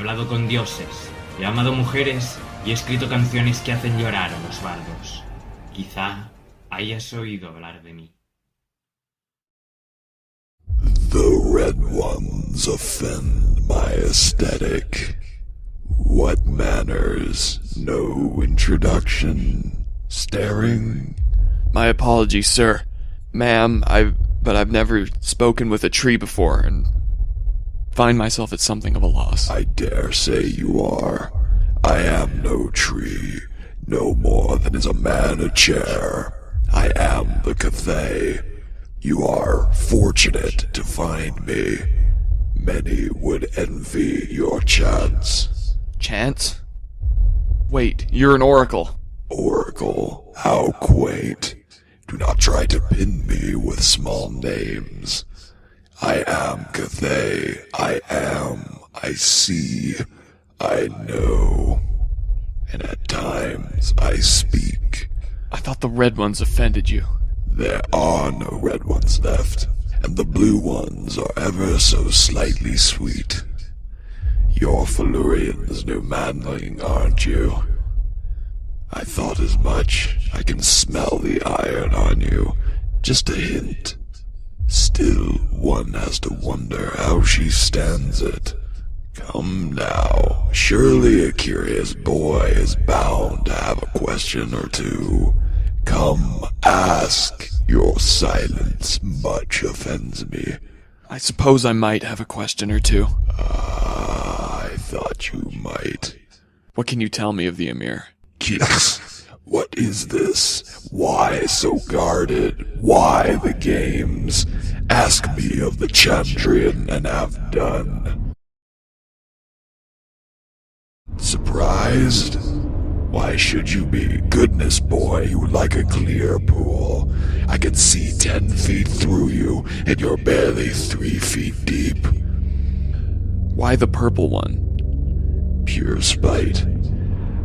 hablado con dioses, he amado mujeres y he escrito canciones que hacen llorar a los bardos. Quizá hayas oído hablar de mí. The red ones offend my aesthetic. What manners? No introduction. Staring? My apologies, sir. Ma'am, but I've never spoken with a tree before, and find myself at something of a loss. I dare say you are. I am no tree, no more than is a man a chair. I am the Kvothe. You are fortunate to find me. Many would envy your chance. Chance? Wait, you're an oracle. Oracle, how quaint. Do not try to pin me with small names. I am Kvothe. I am. I see. I know. And at times I speak. I thought the red ones offended you. There are no red ones left, and the blue ones are ever so slightly sweet. You're Felurian's new manling, aren't you? I thought as much. I can smell the iron on you. Just a hint. Still, one has to wonder how she stands it. Come now, surely a curious boy is bound to have a question or two. Come, ask. Your silence much offends me. I suppose I might have a question or two. I thought you might. What can you tell me of the Emir? Yes. What is this? Why so guarded? Why the games? Ask me of the Chandrian and have done. Surprised? Why should you be? Goodness, boy, you like a clear pool. I can see 10 feet through you, and you're barely 3 feet deep. Why the purple one? Pure spite.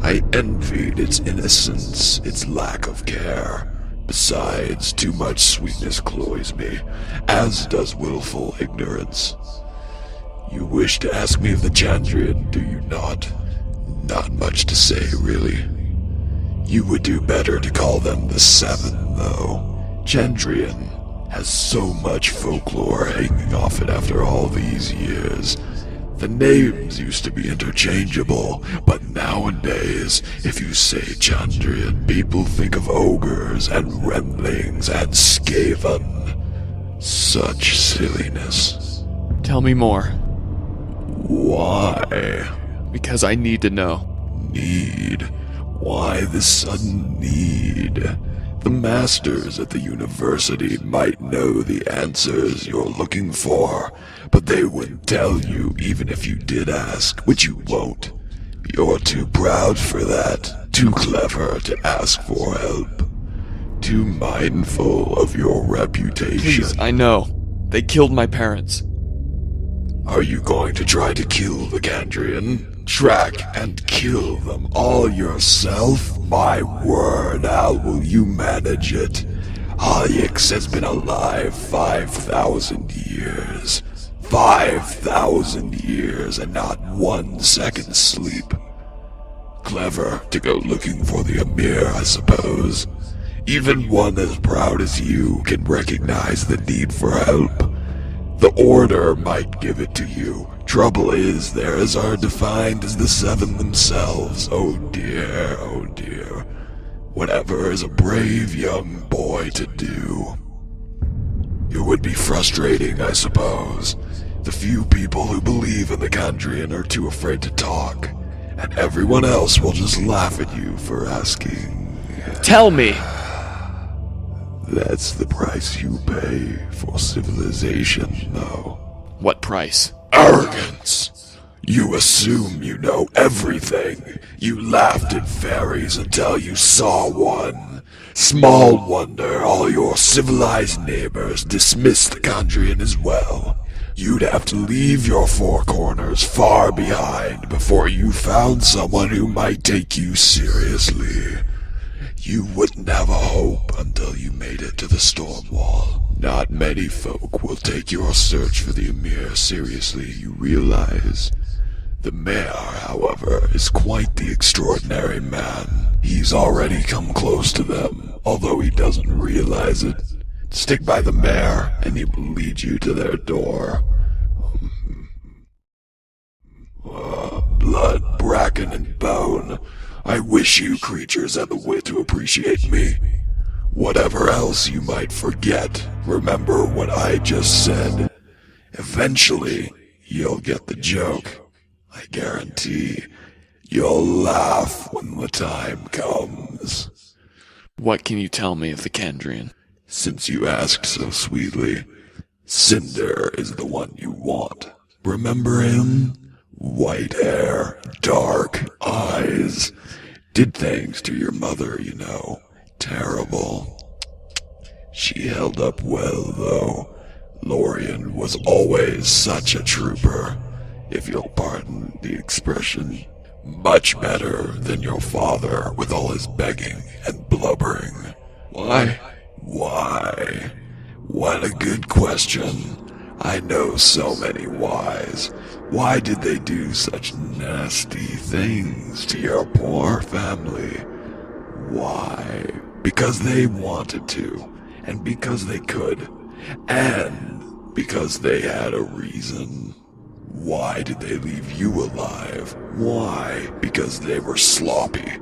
I envied its innocence, its lack of care. Besides, too much sweetness cloys me, as does willful ignorance. You wish to ask me of the Chandrian, do you not? Not much to say, really. You would do better to call them the Seven, though. Chandrian has so much folklore hanging off it after all these years. The names used to be interchangeable, but nowadays, if you say Chandrian, people think of ogres and Remlings and Skaven. Such silliness. Tell me more. Why? Because I need to know. Need? Why this sudden need? The masters at the university might know the answers you're looking for, but they wouldn't tell you even if you did ask, which you won't. You're too proud for that, too clever to ask for help, too mindful of your reputation. Please, I know. They killed my parents. Are you going to try to kill the Chandrian? Track and kill them all yourself? My word, how will you manage it? Hayeks has been alive 5,000 years. 5,000 years and not 1 second sleep. Clever to go looking for the Emir, I suppose. Even one as proud as you can recognize the need for help. The Order might give it to you. Trouble is, they're as hard to find as the Seven themselves. Oh dear, oh dear. Whatever is a brave young boy to do. It would be frustrating, I suppose. The few people who believe in the Chandrian are too afraid to talk, and everyone else will just laugh at you for asking. Tell me! That's the price you pay for civilization, though. What price? Arrogance! You assume you know everything. You laughed at fairies until you saw one. Small wonder all your civilized neighbors dismiss the Chandrian as well. You'd have to leave your four corners far behind before you found someone who might take you seriously. You wouldn't have a hope until you made it to the storm wall. Not many folk will take your search for the Emir seriously, you realize. The mayor, however, is quite the extraordinary man. He's already come close to them, although he doesn't realize it. Stick by the mayor, and he will lead you to their door. Blood, bracken, and bone. I wish you creatures had the wit to appreciate me. Whatever else you might forget, remember what I just said. Eventually, you'll get the joke. I guarantee you'll laugh when the time comes. What can you tell me of the Kandrian? Since you asked so sweetly, Cinder is the one you want. Remember him? White hair, dark eyes. Did things to your mother, you know. Terrible. She held up well, though. Lorien was always such a trooper, if you'll pardon the expression. Much better than your father with all his begging and blubbering. Why? Why? What a good question. I know so many whys. Why did they do such nasty things to your poor family? Why? Because they wanted to, and because they could, and because they had a reason. Why did they leave you alive? Why? Because they were sloppy,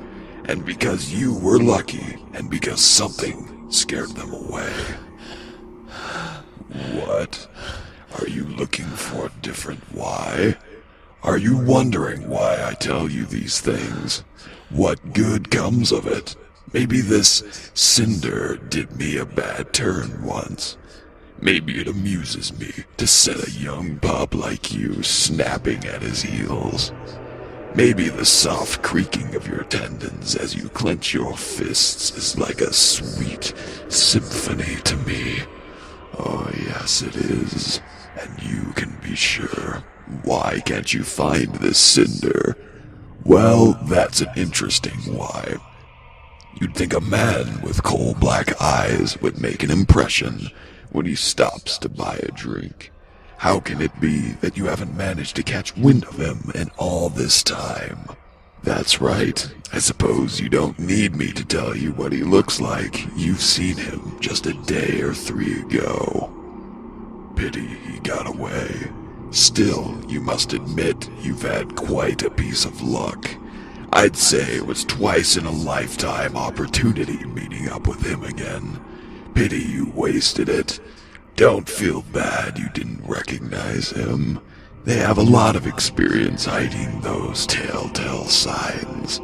and because you were lucky, and because something scared them away. What? Are you looking for a different why? Are you wondering why I tell you these things? What good comes of it? Maybe this Cinder did me a bad turn once. Maybe it amuses me to set a young pup like you snapping at his heels. Maybe the soft creaking of your tendons as you clench your fists is like a sweet symphony to me. Oh yes, it is. And you can be sure. Why can't you find this Cinder? Well, that's an interesting why. You'd think a man with coal-black eyes would make an impression when he stops to buy a drink. How can it be that you haven't managed to catch wind of him in all this time? That's right. I suppose you don't need me to tell you what he looks like. You've seen him just a day or 3 ago. Pity he got away. Still, you must admit you've had quite a piece of luck. I'd say it was twice in a lifetime opportunity meeting up with him again. Pity you wasted it. Don't feel bad you didn't recognize him. They have a lot of experience hiding those telltale signs.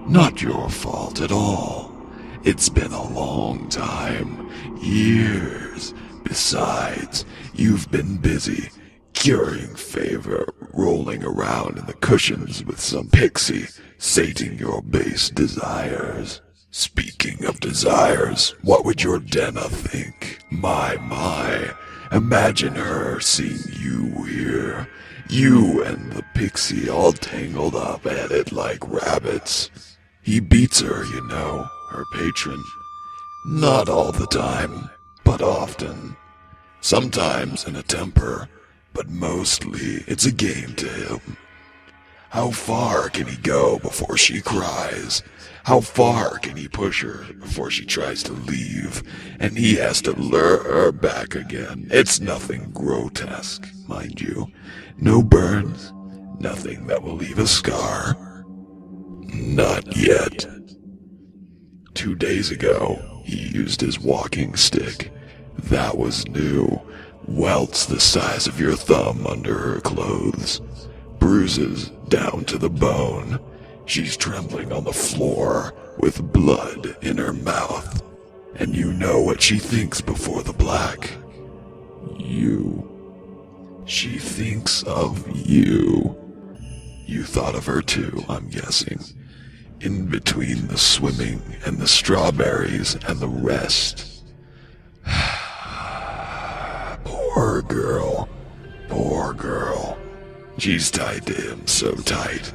Not your fault at all. It's been a long time. Years. Besides, you've been busy curing favor, rolling around in the cushions with some pixie, sating your base desires. Speaking of desires, what would your Denna think? My, imagine her seeing you here. You and the pixie all tangled up at it like rabbits. He beats her, you know, her patron. Not all the time, but often. Sometimes in a temper, but mostly it's a game to him. How far can he go before she cries? How far can he push her before she tries to leave, and he has to lure her back again? It's nothing grotesque, mind you. No burns, nothing that will leave a scar. Not yet. 2 days ago, he used his walking stick. That was new. Welts the size of your thumb under her clothes. Bruises down to the bone. She's trembling on the floor with blood in her mouth. And you know what she thinks before the black. You. She thinks of you. You thought of her too, I'm guessing. In between the swimming and the strawberries and the rest. Poor girl. Poor girl. She's tied to him so tight.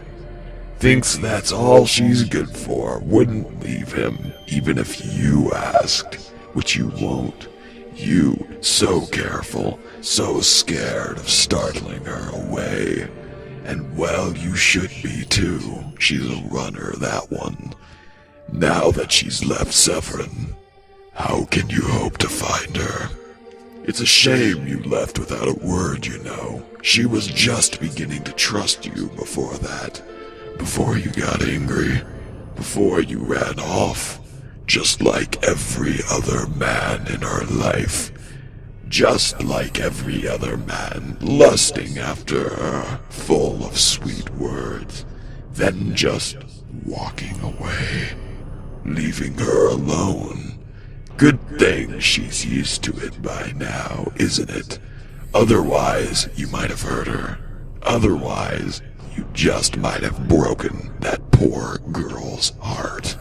Thinks that's all she's good for. Wouldn't leave him, even if you asked. Which you won't. You, so careful, so scared of startling her away. And well, you should be too. She's a runner, that one. Now that she's left Severin, how can you hope to find her? It's a shame you left without a word, you know. She was just beginning to trust you before that. Before you got angry. Before you ran off. Just like every other man in her life. Just like every other man lusting after her, full of sweet words. Then just walking away. Leaving her alone. Good thing she's used to it by now, isn't it? Otherwise, you might have hurt her. Otherwise, you just might have broken that poor girl's heart.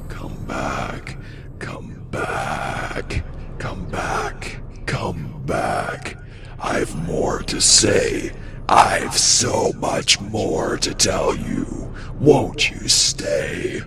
Come back. Come back. Come back. Come back. I've more to say. I've so much more to tell you. Won't you stay?